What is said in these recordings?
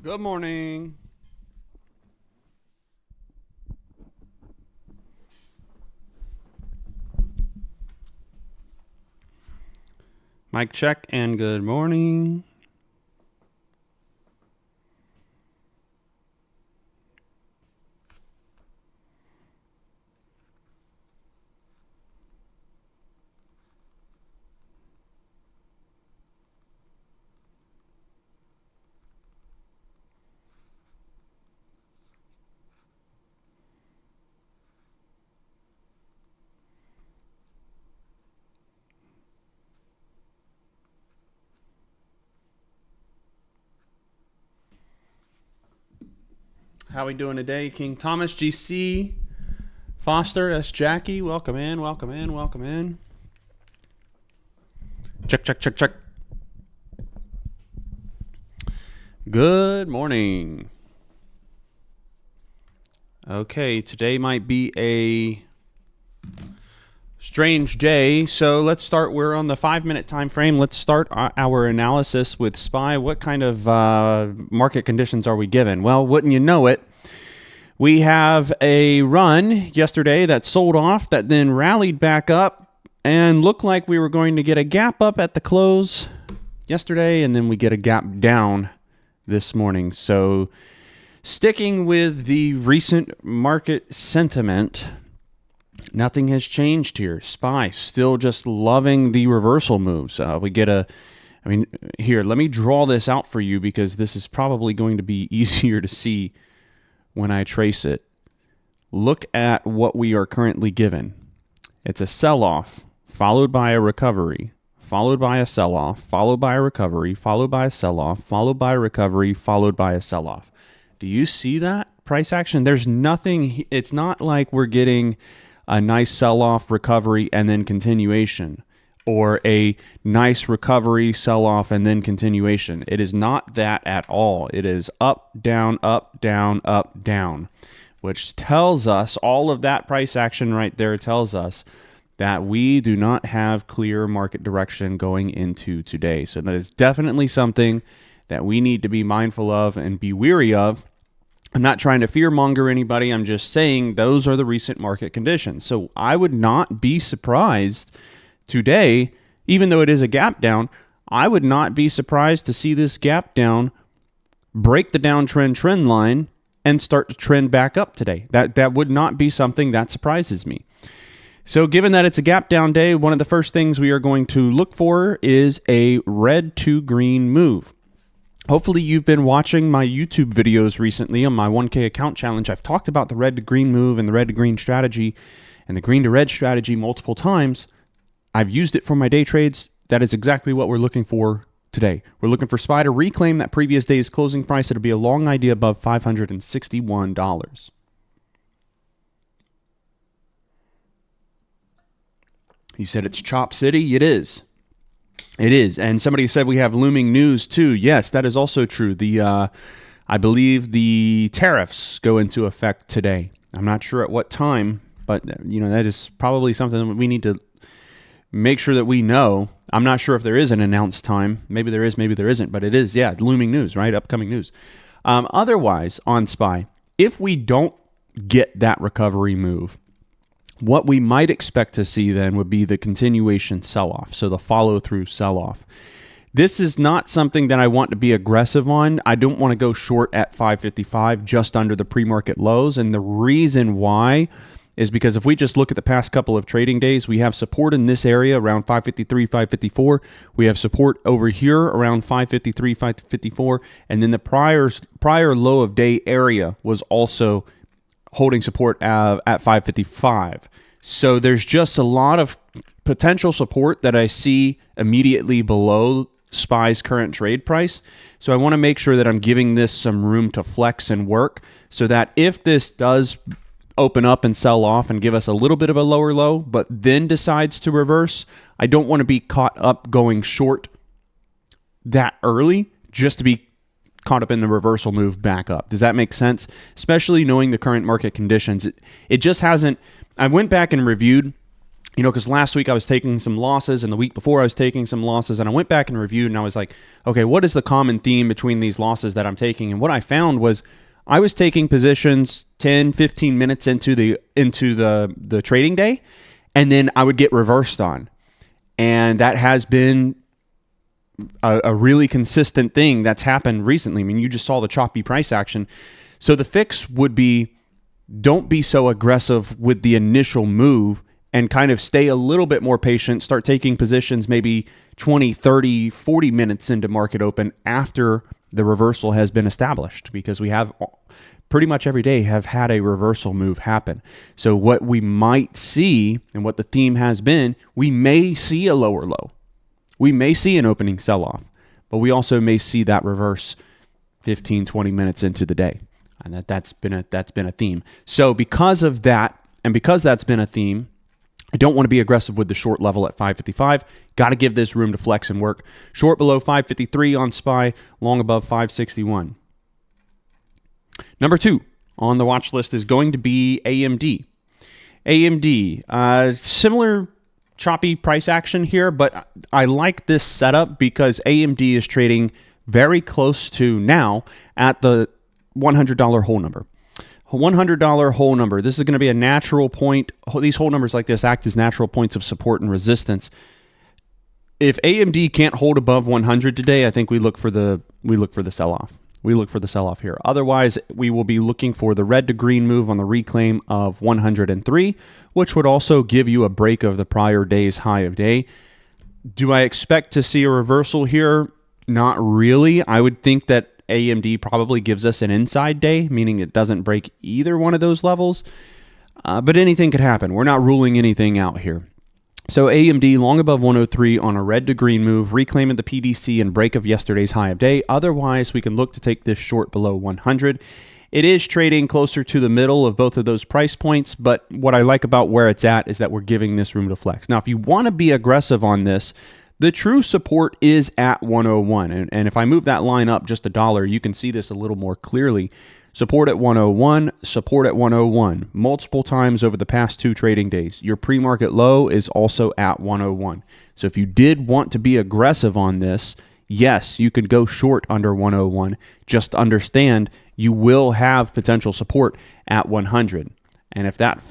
Good morning. Mic check and good morning. How we doing today? King Thomas, GC, Foster, S. Jackie, welcome in, welcome in, welcome in. Check, check, check, check. Good morning. Okay, today might be a strange day, so let's start. We're on the 5-minute time frame. Let's start our analysis with SPY. What kind of market conditions are we given? Well, wouldn't you know it, we have a run yesterday that sold off, that then rallied back up and looked like we were going to get a gap up at the close yesterday, and then we get a gap down this morning. So sticking with the recent market sentiment, nothing has changed here. SPY still just loving the reversal moves. We get here, let me draw this out for you because this is probably going to be easier to see when I trace it. Look at what we are currently given. It's a sell-off, followed by a recovery, followed by a sell-off, followed by a recovery, followed by a sell-off, followed by a recovery, followed by a sell-off. Do you see that price action? There's nothing. It's not like we're getting a nice sell-off, recovery, and then continuation, or a nice recovery, sell-off, and then continuation. It is not that at all. It is up, down, up, down, up, down, which tells us, all of that price action right there tells us that we do not have clear market direction going into today. So that is definitely something that we need to be mindful of and be weary of. I'm not trying to fearmonger anybody. I'm just saying those are the recent market conditions. So I would not be surprised today, even though it is a gap down, I would not be surprised to see this gap down break the downtrend trend line and start to trend back up today. That would not be something that surprises me. So given that it's a gap down day, one of the first things we are going to look for is a red to green move. Hopefully you've been watching my YouTube videos recently on my 1K account challenge. I've talked about the red to green move and the red to green strategy and the green to red strategy multiple times. I've used it for my day trades. That is exactly what we're looking for today. We're looking for SPY to reclaim that previous day's closing price. It'll be a long idea above $561. He said it's Chop City. It is. It is. And somebody said we have looming news too. Yes, that is also true. I believe the tariffs go into effect today. I'm not sure at what time, but that is probably something that we need to make sure that we know. I'm not sure if there is an announced time. Maybe there is, maybe there isn't, but it is, looming news, right? Upcoming news. Otherwise, on SPY, if we don't get that recovery move, what we might expect to see then would be the continuation sell-off, so the follow-through sell-off. This is not something that I want to be aggressive on. I don't want to go short at 555, just under the pre-market lows, and the reason why is because if we just look at the past couple of trading days, we have support in this area around 553, 554. We have support over here around 553, 554. And then the prior low of day area was also holding support at 555. So there's just a lot of potential support that I see immediately below SPY's current trade price. So I want to make sure that I'm giving this some room to flex and work so that if this does open up and sell off and give us a little bit of a lower low, but then decides to reverse, I don't want to be caught up going short that early just to be caught up in the reversal move back up. Does that make sense? Especially knowing the current market conditions. It just hasn't. I went back and reviewed because last week I was taking some losses and the week before I was taking some losses, and I went back and reviewed and I was like, okay, what is the common theme between these losses that I'm taking? And what I found was I was taking positions 10, 15 minutes into the trading day, and then I would get reversed on. And that has been a really consistent thing that's happened recently. I mean, you just saw the choppy price action. So the fix would be, don't be so aggressive with the initial move and kind of stay a little bit more patient. Start taking positions maybe 20, 30, 40 minutes into market open after the reversal has been established, because we have pretty much every day have had a reversal move happen. So what we might see, and what the theme has been, we may see a lower low. We may see an opening sell-off, but we also may see that reverse 15, 20 minutes into the day. And that's been a theme. So because of that, and because that's been a theme, I don't want to be aggressive with the short level at 555. Got to give this room to flex and work. Short below 553 on SPY, long above 561. Number 2 on the watch list is going to be AMD. AMD, similar choppy price action here, but I like this setup because AMD is trading very close to now at the $100 whole number. $100 whole number. This is going to be a natural point. These whole numbers like this act as natural points of support and resistance. If AMD can't hold above 100 today, I think we look for the sell-off. We look for the sell-off here. Otherwise, we will be looking for the red to green move on the reclaim of 103, which would also give you a break of the prior day's high of day. Do I expect to see a reversal here? Not really. I would think that AMD probably gives us an inside day, meaning it doesn't break either one of those levels. But anything could happen. We're not ruling anything out here. So AMD long above 103 on a red to green move, reclaiming the PDC and break of yesterday's high of day. Otherwise, we can look to take this short below 100. It is trading closer to the middle of both of those price points, but what I like about where it's at is that we're giving this room to flex. Now, if you want to be aggressive on this, the true support is at 101. And if I move that line up just $1, you can see this a little more clearly. Support at 101, support at 101, multiple times over the past 2 trading days. Your pre-market low is also at 101. So if you did want to be aggressive on this, yes, you could go short under 101. Just understand you will have potential support at 100. And if that's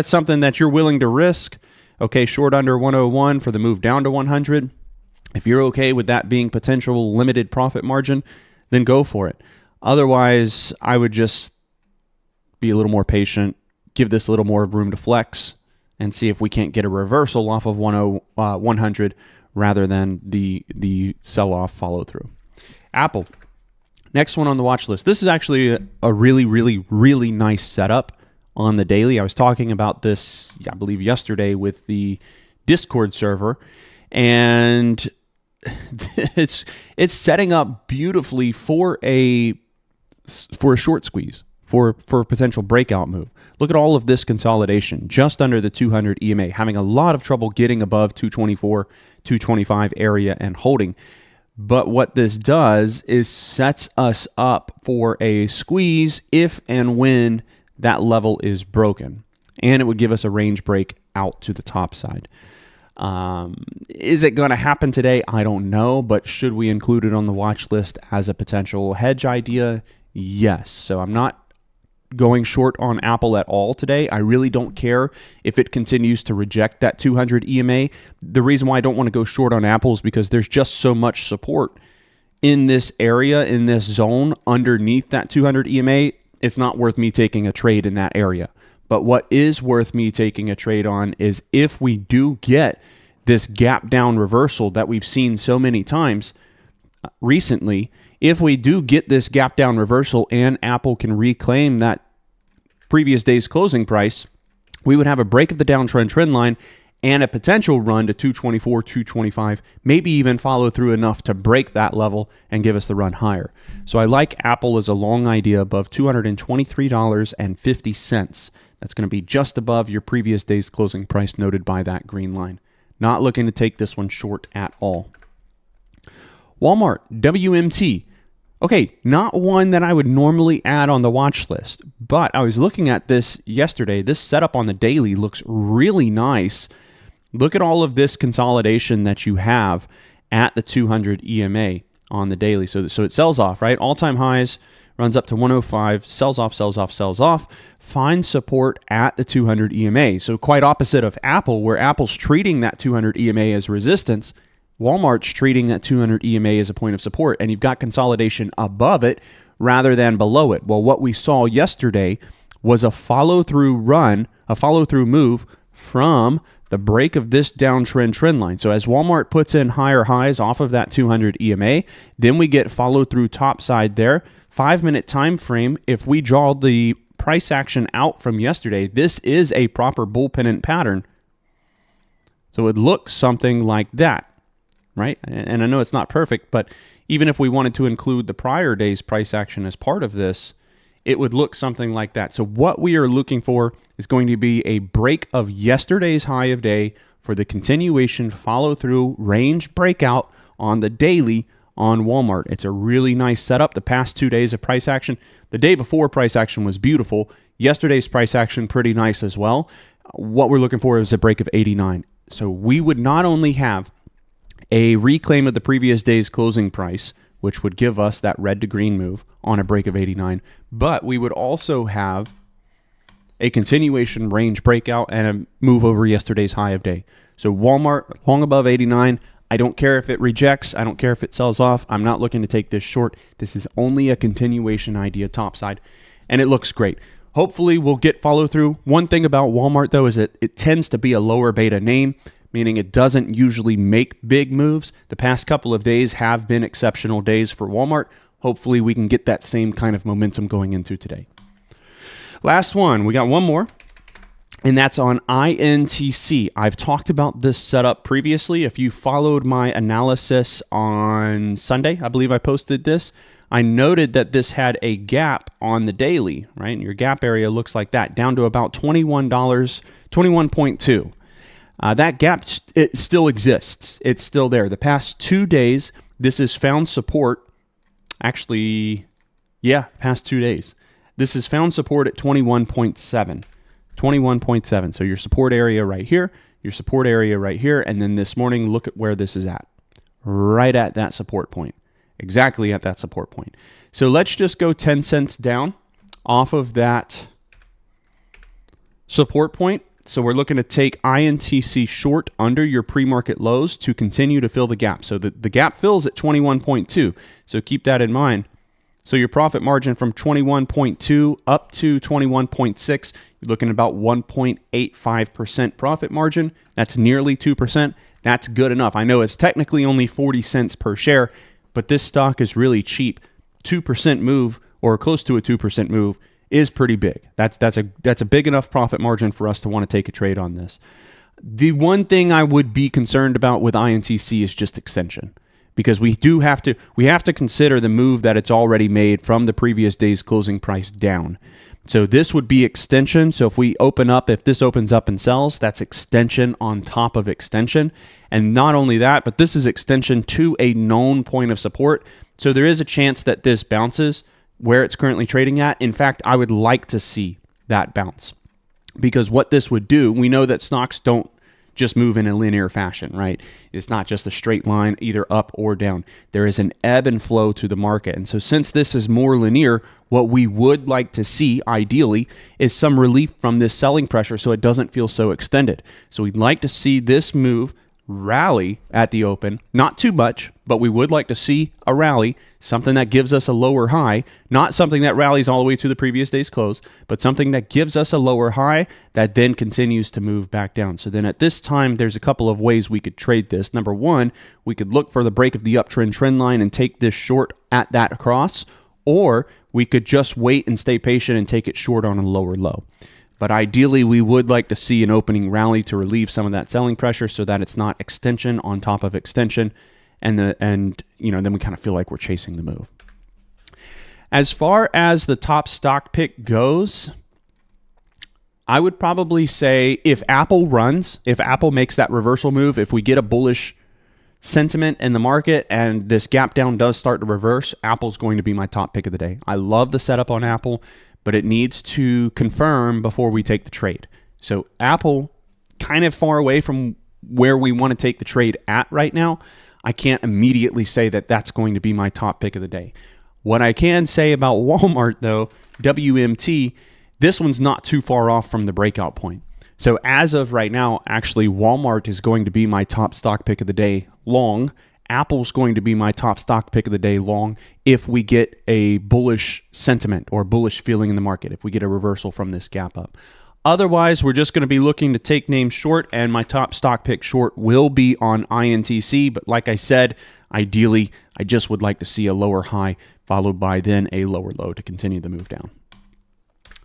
something that you're willing to risk, okay, short under 101 for the move down to 100. If you're okay with that being potential limited profit margin, then go for it. Otherwise, I would just be a little more patient, give this a little more room to flex, and see if we can't get a reversal off of 100 rather than the sell-off follow-through. Apple, next one on the watch list. This is actually a really, really, really nice setup on the daily. I was talking about this, I believe, yesterday with the Discord server, and it's setting up beautifully for a short squeeze, for a potential breakout move. Look at all of this consolidation just under the 200 EMA, having a lot of trouble getting above 224, 225 area and holding. But what this does is sets us up for a squeeze if and when that level is broken, and it would give us a range break out to the top side. Is it going to happen today? I don't know, but should we include it on the watch list as a potential hedge idea? Yes. So I'm not going short on Apple at all today. I really don't care if it continues to reject that 200 EMA. The reason why I don't want to go short on Apple is because there's just so much support in this area, in this zone underneath that 200 EMA. It's not worth me taking a trade in that area. But what is worth me taking a trade on is if we do get this gap down reversal that we've seen so many times recently, if we do get this gap down reversal and Apple can reclaim that previous day's closing price, we would have a break of the downtrend trend line and a potential run to 224, 225, maybe even follow through enough to break that level and give us the run higher. So I like Apple as a long idea above $223.50. That's going to be just above your previous day's closing price noted by that green line. Not looking to take this one short at all. Walmart, WMT. Okay, not one that I would normally add on the watch list, but I was looking at this yesterday. This setup on the daily looks really nice. Look at all of this consolidation that you have at the 200 EMA on the daily. So it sells off, right? All-time highs, runs up to 105, sells off, sells off, sells off, finds support at the 200 EMA. So quite opposite of Apple, where Apple's treating that 200 EMA as resistance, Walmart's treating that 200 EMA as a point of support, and you've got consolidation above it rather than below it. Well, what we saw yesterday was a follow-through run, a follow-through move from the break of this downtrend trend line. So as Walmart puts in higher highs off of that 200 EMA, then we get follow-through topside there. 5-minute time frame, if we draw the price action out from yesterday, this is a proper bull pennant pattern. So it looks something like that, right? And I know it's not perfect, but even if we wanted to include the prior day's price action as part of this, it would look something like that. So what we are looking for is going to be a break of yesterday's high of day for the continuation follow-through range breakout on the daily on Walmart. It's a really nice setup. The past 2 days of price action, the day before price action was beautiful. Yesterday's price action pretty nice as well. What we're looking for is a break of 89. So we would not only have a reclaim of the previous day's closing price, which would give us that red to green move on a break of 89, but we would also have a continuation range breakout and a move over yesterday's high of day. So Walmart long above 89. I don't care if it rejects. I don't care if it sells off. I'm not looking to take this short. This is only a continuation idea topside, and it looks great. Hopefully we'll get follow through. One thing about Walmart though is it tends to be a lower beta name, meaning it doesn't usually make big moves. The past couple of days have been exceptional days for Walmart. Hopefully we can get that same kind of momentum going into today. Last one, we got one more, and that's on INTC. I've talked about this setup previously. If you followed my analysis on Sunday, I believe I posted this, I noted that this had a gap on the daily, right? And your gap area looks like that, down to about $21, 21.2. That gap, it still exists. It's still there. The past 2 days, this has found support. Actually, yeah, past 2 days. This has found support at 21.7. 21.7. So your support area right here, your support area right here, and then this morning, look at where this is at. Right at that support point. Exactly at that support point. So let's just go 10 cents down off of that support point. So we're looking to take INTC short under your pre-market lows to continue to fill the gap. So the gap fills at 21.2. So keep that in mind. So your profit margin from 21.2 up to 21.6, you're looking at about 1.85% profit margin. That's nearly 2%. That's good enough. I know it's technically only 40 cents per share, but this stock is really cheap. 2% move or close to a 2% move is pretty big. That's a big enough profit margin for us to want to take a trade on this. The one thing I would be concerned about with INTC is just extension, because we have to consider the move that it's already made from the previous day's closing price down. So this would be extension. So if this opens up and sells, that's extension on top of extension. And not only that, but this is extension to a known point of support. So there is a chance that this bounces where it's currently trading at. In fact, I would like to see that bounce, because what this would do, we know that stocks don't just move in a linear fashion, right? It's not just a straight line, either up or down. There is an ebb and flow to the market. And so since this is more linear, what we would like to see, ideally, is some relief from this selling pressure so it doesn't feel so extended. So we'd like to see this move rally at the open, not too much, but we would like to see a rally, something that gives us a lower high, not something that rallies all the way to the previous day's close, but something that gives us a lower high that then continues to move back down. So then at this time, there's a couple of ways we could trade this. Number one, we could look for the break of the uptrend trend line and take this short at that cross, or we could just wait and stay patient and take it short on a lower low. But ideally, we would like to see an opening rally to relieve some of that selling pressure so that it's not extension on top of extension, and then we kind of feel like we're chasing the move. As far as the top stock pick goes, I would probably say if Apple makes that reversal move, if we get a bullish sentiment in the market and this gap down does start to reverse, Apple's going to be my top pick of the day. I love the setup on Apple, but it needs to confirm before we take the trade. So Apple, kind of far away from where we want to take the trade at right now. I can't immediately say that that's going to be my top pick of the day. What I can say about Walmart, though, WMT, this one's not too far off from the breakout point. So as of right now, actually, Walmart is going to be my top stock pick of the day long. Apple's going to be my top stock pick of the day long if we get a bullish sentiment or bullish feeling in the market, if we get a reversal from this gap up. Otherwise, we're just going to be looking to take names short, and my top stock pick short will be on INTC. But like I said, ideally, I just would like to see a lower high followed by then a lower low to continue the move down.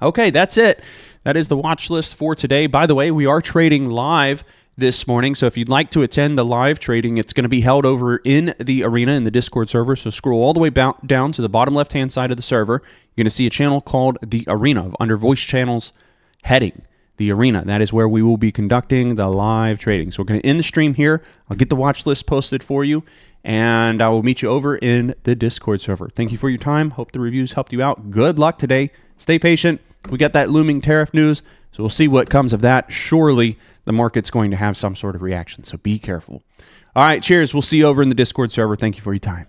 Okay, that's it. That is the watch list for today. By the way, we are trading live this morning, so if you'd like to attend the live trading, it's going to be held over in the arena in the Discord server. So scroll all the way down to the bottom left-hand side of the server. You're going to see a channel called the Arena under Voice Channels heading. The Arena. That is where we will be conducting the live trading. So we're going to end the stream here. I'll get the watch list posted for you, and I will meet you over in the Discord server. Thank you for your time. Hope the reviews helped you out. Good luck today. Stay patient. We got that looming tariff news, so we'll see what comes of that. Surely the market's going to have some sort of reaction, so be careful. All right, cheers. We'll see you over in the Discord server. Thank you for your time.